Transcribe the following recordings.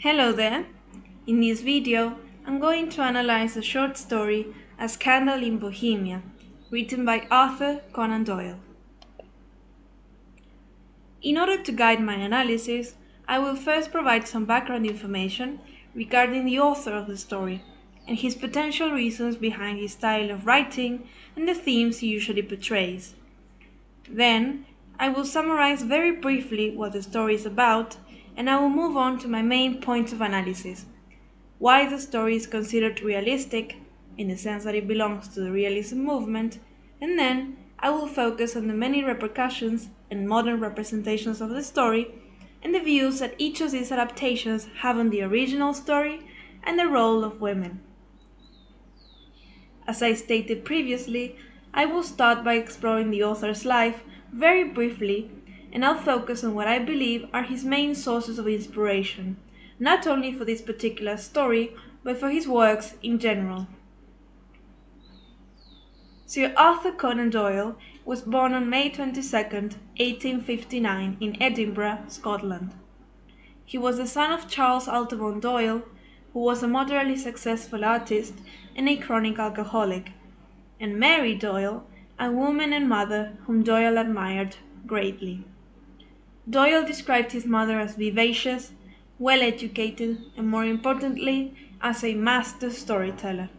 Hello there! In this video, I'm going to analyze the short story A Scandal in Bohemia, written by Arthur Conan Doyle. In order to guide my analysis, I will first provide some background information regarding the author of the story and his potential reasons behind his style of writing and the themes he usually portrays. Then, I will summarize very briefly what the story is about, and I will move on to my main points of analysis. Why the story is considered realistic, in the sense that it belongs to the realism movement, and then I will focus on the many repercussions and modern representations of the story, and the views that each of these adaptations have on the original story and the role of women. As I stated previously, I will start by exploring the author's life very briefly, and I'll focus on what I believe are his main sources of inspiration, not only for this particular story, but for his works in general. Sir Arthur Conan Doyle was born on May 22nd, 1859 in Edinburgh, Scotland. He was the son of Charles Altamont Doyle, who was a moderately successful artist and a chronic alcoholic, and Mary Doyle, a woman and mother whom Doyle admired greatly. Doyle described his mother as vivacious, well-educated, and more importantly, as a master storyteller.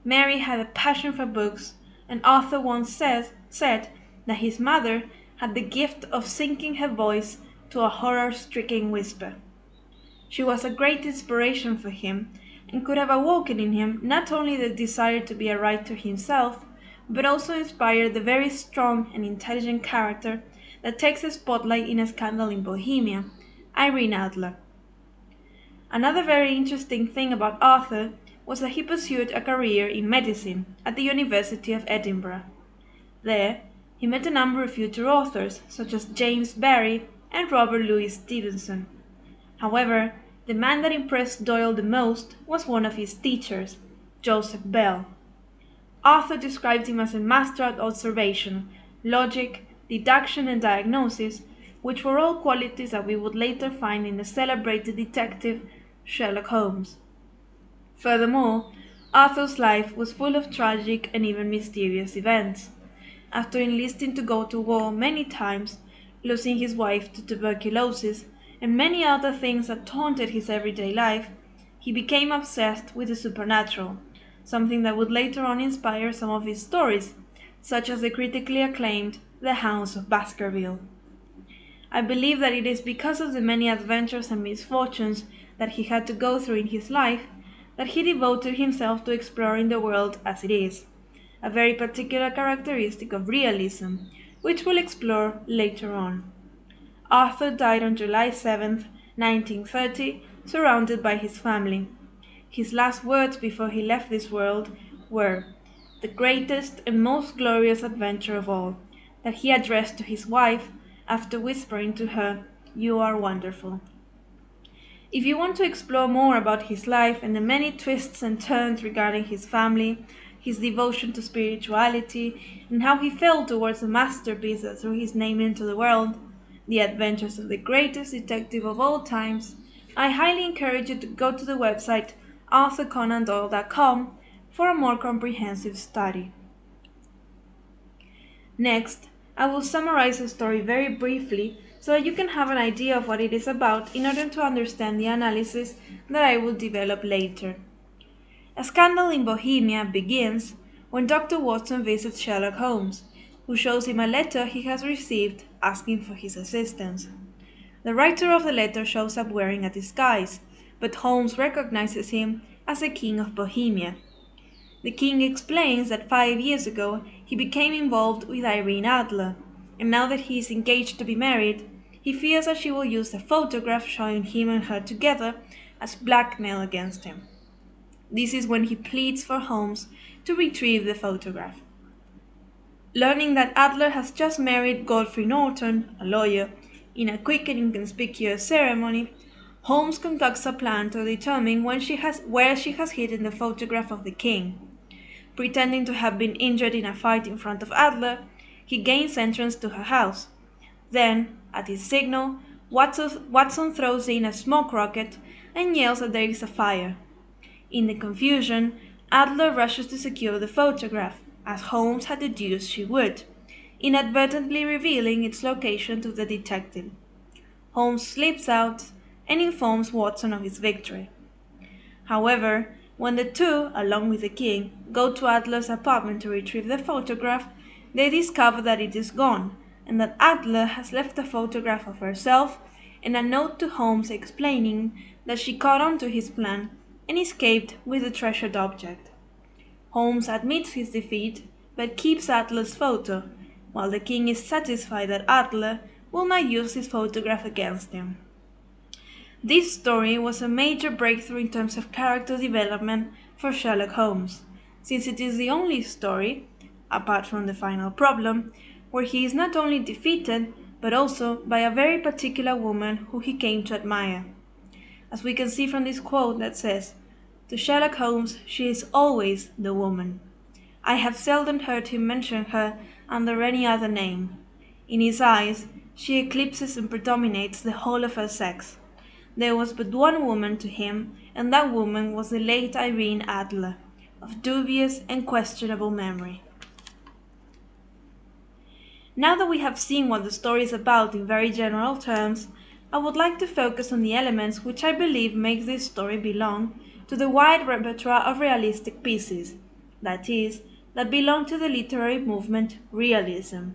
Mary had a passion for books, and Arthur once said that his mother had the gift of sinking her voice to a horror-stricken whisper. She was a great inspiration for him, and could have awoken in him not only the desire to be a writer himself, but also inspired the very strong and intelligent character that takes the spotlight in A Scandal in Bohemia, Irene Adler. Another very interesting thing about Arthur was that he pursued a career in medicine at the University of Edinburgh. There, he met a number of future authors, such as James Barrie and Robert Louis Stevenson. However, the man that impressed Doyle the most was one of his teachers, Joseph Bell. Arthur described him as a master at observation, logic, deduction, and diagnosis, which were all qualities that we would later find in the celebrated detective Sherlock Holmes. Furthermore, Arthur's life was full of tragic and even mysterious events. After enlisting to go to war many times, losing his wife to tuberculosis, and many other things that taunted his everyday life, he became obsessed with the supernatural, something that would later on inspire some of his stories, such as the critically acclaimed The Hounds of Baskerville. I believe that it is because of the many adventures and misfortunes that he had to go through in his life that he devoted himself to exploring the world as it is, a very particular characteristic of realism, which we'll explore later on. Arthur died on July 7, 1930, surrounded by his family. His last words before he left this world were, "the greatest and most glorious adventure of all," that he addressed to his wife after whispering to her, "You are wonderful." If you want to explore more about his life and the many twists and turns regarding his family, his devotion to spirituality, and how he felt towards the masterpiece that threw his name into the world, the adventures of the greatest detective of all times, I highly encourage you to go to the website arthurconandoyle.com for a more comprehensive study. Next, I will summarize the story very briefly so that you can have an idea of what it is about in order to understand the analysis that I will develop later. A Scandal in Bohemia begins when Dr. Watson visits Sherlock Holmes, who shows him a letter he has received asking for his assistance. The writer of the letter shows up wearing a disguise, but Holmes recognizes him as the King of Bohemia. The king explains that 5 years ago he became involved with Irene Adler, and now that he is engaged to be married, he fears that she will use the photograph showing him and her together as blackmail against him. This is when he pleads for Holmes to retrieve the photograph. Learning that Adler has just married Godfrey Norton, a lawyer, in a quick and inconspicuous ceremony, Holmes conducts a plan to determine where she has hidden the photograph of the king. Pretending to have been injured in a fight in front of Adler, he gains entrance to her house. Then, at his signal, Watson throws in a smoke rocket and yells that there is a fire. In the confusion, Adler rushes to secure the photograph, as Holmes had deduced she would, inadvertently revealing its location to the detective. Holmes slips out and informs Watson of his victory. However, when the two, along with the king, go to Adler's apartment to retrieve the photograph, they discover that it is gone, and that Adler has left a photograph of herself and a note to Holmes explaining that she caught on to his plan and escaped with the treasured object. Holmes admits his defeat, but keeps Adler's photo, while the king is satisfied that Adler will not use his photograph against him. This story was a major breakthrough in terms of character development for Sherlock Holmes, since it is the only story, apart from the final problem, where he is not only defeated, but also by a very particular woman who he came to admire. As we can see from this quote that says, "To Sherlock Holmes she is always the woman. I have seldom heard him mention her under any other name. In his eyes she eclipses and predominates the whole of her sex. There was but one woman to him, and that woman was the late Irene Adler, of dubious and questionable memory." Now that we have seen what the story is about in very general terms, I would like to focus on the elements which I believe make this story belong to the wide repertoire of realistic pieces, that is, that belong to the literary movement Realism.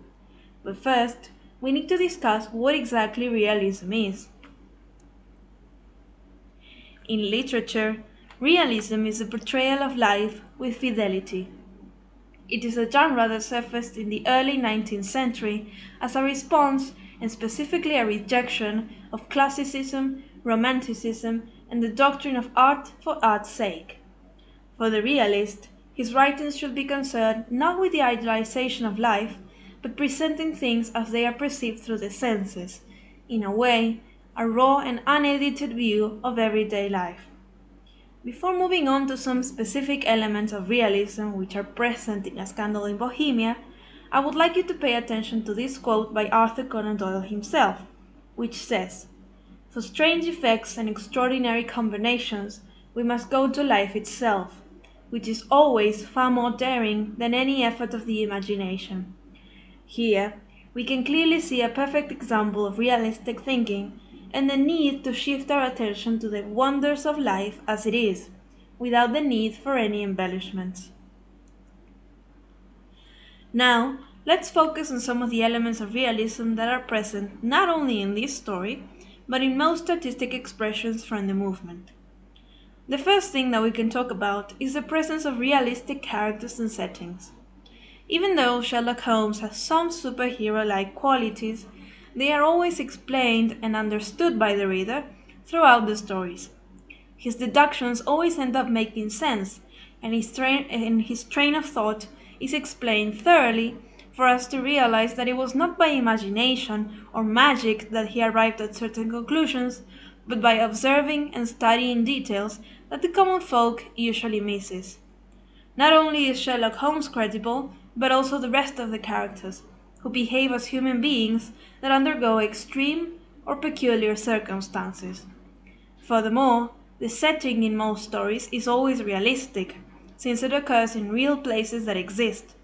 But first, we need to discuss what exactly realism is. In literature, realism is the portrayal of life with fidelity. It is a genre that surfaced in the early 19th century as a response, and specifically a rejection, of classicism, romanticism, and the doctrine of art for art's sake. For the realist, his writings should be concerned not with the idealization of life, but presenting things as they are perceived through the senses, in a way, a raw and unedited view of everyday life. Before moving on to some specific elements of realism which are present in A Scandal in Bohemia, I would like you to pay attention to this quote by Arthur Conan Doyle himself, which says, "For strange effects and extraordinary combinations, we must go to life itself, which is always far more daring than any effort of the imagination." Here, we can clearly see a perfect example of realistic thinking and the need to shift our attention to the wonders of life as it is, without the need for any embellishments. Now, let's focus on some of the elements of realism that are present not only in this story, but in most artistic expressions from the movement. The first thing that we can talk about is the presence of realistic characters and settings. Even though Sherlock Holmes has some superhero-like qualities, they are always explained and understood by the reader throughout the stories. His deductions always end up making sense, and his train of thought is explained thoroughly for us to realize that it was not by imagination or magic that he arrived at certain conclusions, but by observing and studying details that the common folk usually misses. Not only is Sherlock Holmes credible, but also the rest of the characters, who behave as human beings that undergo extreme or peculiar circumstances. Furthermore, the setting in most stories is always realistic, since it occurs in real places that exist.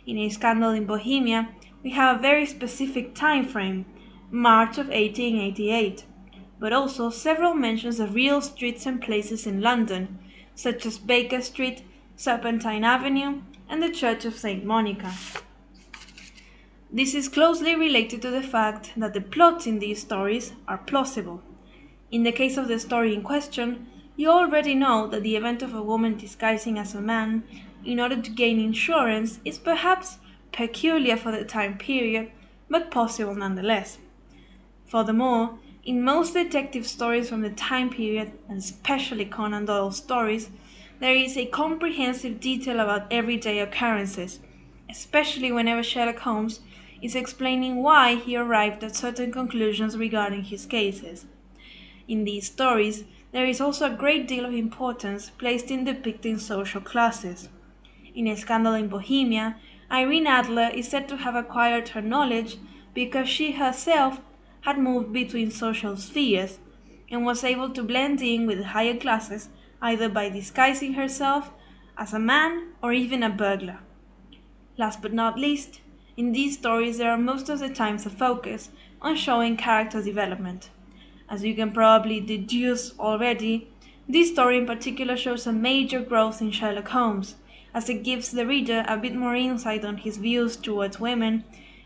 In A Scandal in Bohemia, we have a very specific time frame, March of 1888, but also several mentions of real streets and places in London, such as Baker Street, Serpentine Avenue, and the Church of St. Monica. This is closely related to the fact that the plots in these stories are plausible. In the case of the story in question, you already know that the event of a woman disguising as a man in order to gain insurance is perhaps peculiar for the time period, but possible nonetheless. Furthermore, in most detective stories from the time period, and especially Conan Doyle stories, there is a comprehensive detail about everyday occurrences, especially whenever Sherlock Holmes is explaining why he arrived at certain conclusions regarding his cases. In these stories, there is also a great deal of importance placed in depicting social classes. In A Scandal in Bohemia, Irene Adler is said to have acquired her knowledge because she herself had moved between social spheres, and was able to blend in with the higher classes either by disguising herself as a man or even a burglar. Last but not least, in these stories there are most of the times a focus on showing character development. As you can probably deduce already, this story in particular shows a major growth in Sherlock Holmes, as it gives the reader a bit more insight on his views towards women,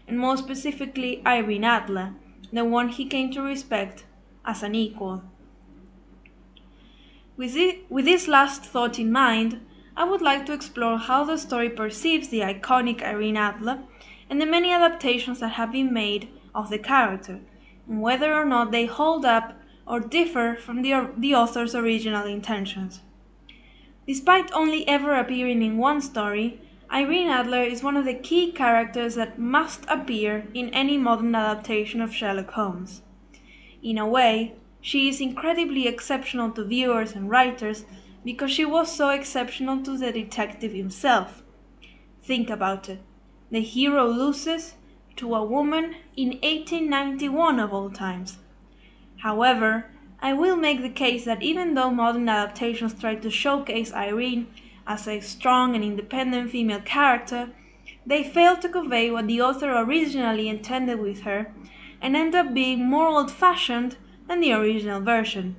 and more specifically Irene Adler, the one he came to respect as an equal. With this last thought in mind, I would like to explore how the story perceives the iconic Irene Adler and the many adaptations that have been made of the character, and whether or not they hold up or differ from the author's original intentions. Despite only ever appearing in one story, Irene Adler is one of the key characters that must appear in any modern adaptation of Sherlock Holmes. In a way, she is incredibly exceptional to viewers and writers because she was so exceptional to the detective himself. Think about it. The hero loses to a woman in 1891 of all times. However, I will make the case that even though modern adaptations try to showcase Irene as a strong and independent female character, they fail to convey what the author originally intended with her and end up being more old-fashioned than the original version.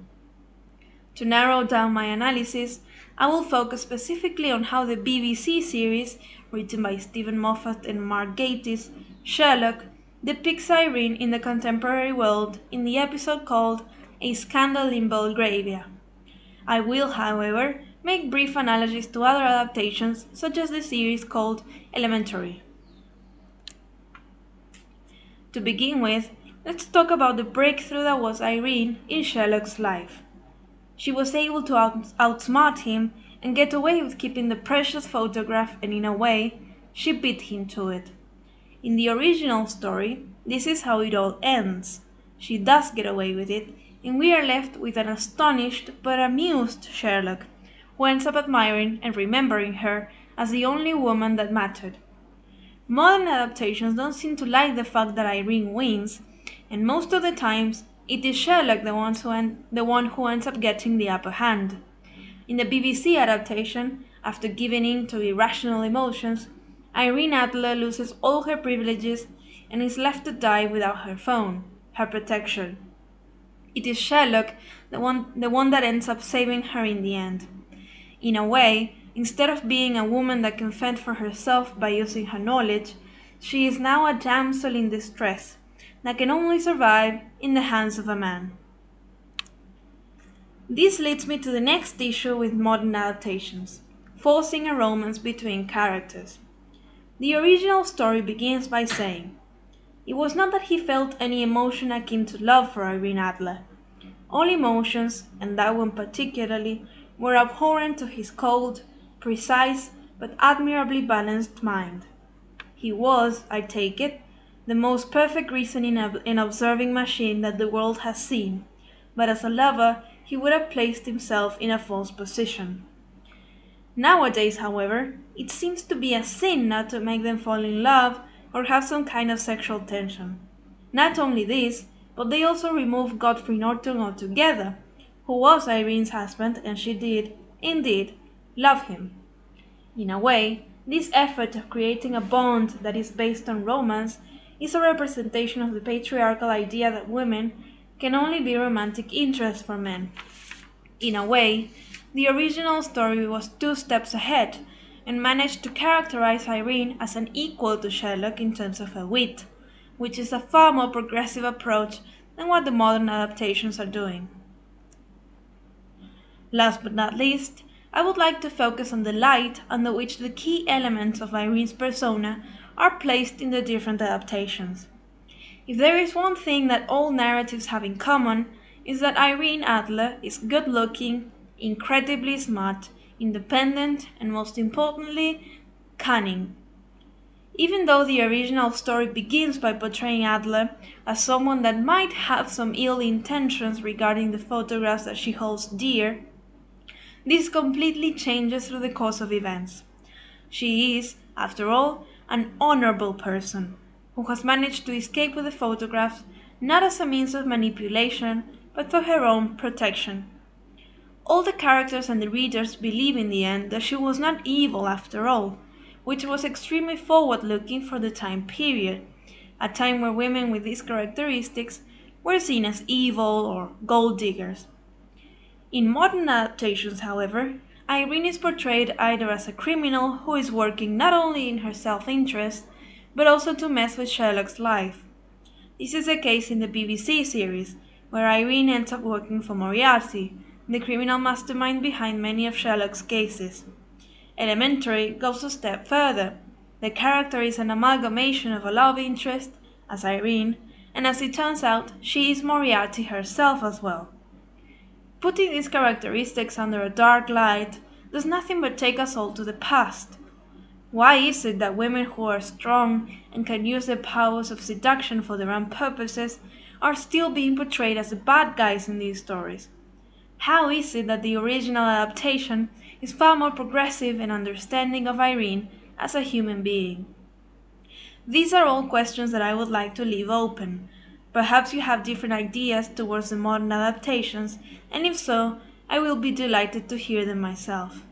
To narrow down my analysis, I will focus specifically on how the BBC series, written by Stephen Moffat and Mark Gatiss, Sherlock, depicts Irene in the contemporary world in the episode called A Scandal in Belgravia. I will, however, make brief analogies to other adaptations, such as the series called Elementary. To begin with, let's talk about the breakthrough that was Irene in Sherlock's life. She was able to outsmart him and get away with keeping the precious photograph, and in a way, she beat him to it. In the original story, this is how it all ends. She does get away with it, and we are left with an astonished but amused Sherlock, who ends up admiring and remembering her as the only woman that mattered. Modern adaptations don't seem to like the fact that Irene wins, and most of the times it is Sherlock the one who ends up getting the upper hand. In the BBC adaptation, after giving in to irrational emotions, Irene Adler loses all her privileges and is left to die without her phone, her protection. It is Sherlock the one that ends up saving her in the end. In a way, instead of being a woman that can fend for herself by using her knowledge, she is now a damsel in distress that can only survive in the hands of a man. This leads me to the next issue with modern adaptations, forcing a romance between characters. The original story begins by saying, "It was not that he felt any emotion akin to love for Irene Adler. All emotions, and that one particularly, were abhorrent to his cold, precise, but admirably balanced mind. He was, I take it, the most perfect reasoning and observing machine that the world has seen, but as a lover he would have placed himself in a false position." Nowadays, however, it seems to be a sin not to make them fall in love or have some kind of sexual tension. Not only this, but they also remove Godfrey Norton altogether, who was Irene's husband, and she did, indeed, love him. In a way, this effort of creating a bond that is based on romance is a representation of the patriarchal idea that women can only be romantic interests for men. In a way, the original story was 2 steps ahead and managed to characterize Irene as an equal to Sherlock in terms of her wit, which is a far more progressive approach than what the modern adaptations are doing. Last but not least, I would like to focus on the light under which the key elements of Irene's persona are placed in the different adaptations. If there is one thing that all narratives have in common, is that Irene Adler is good-looking, incredibly smart, independent, and most importantly, cunning. Even though the original story begins by portraying Adler as someone that might have some ill intentions regarding the photographs that she holds dear, this completely changes through the course of events. She is, after all, an honorable person, who has managed to escape with the photographs not as a means of manipulation, but for her own protection. All the characters and the readers believe in the end that she was not evil after all, which was extremely forward-looking for the time period, a time where women with these characteristics were seen as evil or gold diggers. In modern adaptations, however, Irene is portrayed either as a criminal who is working not only in her self-interest, but also to mess with Sherlock's life. This is the case in the BBC series, where Irene ends up working for Moriarty, the criminal mastermind behind many of Sherlock's cases. Elementary goes a step further. The character is an amalgamation of a love interest, as Irene, and as it turns out, she is Moriarty herself as well. Putting these characteristics under a dark light does nothing but take us all to the past. Why is it that women who are strong and can use their powers of seduction for their own purposes are still being portrayed as the bad guys in these stories? How is it that the original adaptation is far more progressive and understanding of Irene as a human being? These are all questions that I would like to leave open. Perhaps you have different ideas towards the modern adaptations, and if so, I will be delighted to hear them myself.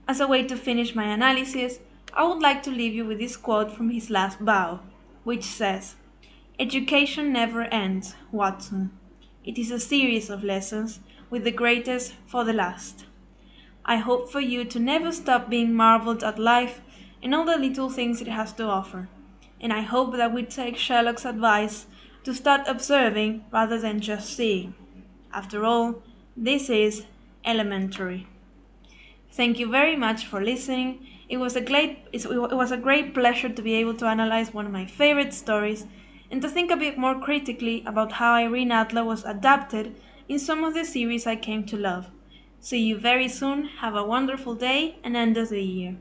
As a way to finish my analysis, I would like to leave you with this quote from his last bow, which says, "Education never ends, Watson. It is a series of lessons, with the greatest for the last. I hope for you to never stop being marveled at life and all the little things it has to offer, and I hope that we take Sherlock's advice to start observing rather than just seeing. After all, this is elementary." Thank you very much for listening. It was a great pleasure to be able to analyze one of my favorite stories and to think a bit more critically about how Irene Adler was adapted in some of the series I came to love. See you very soon. Have a wonderful day and end of the year.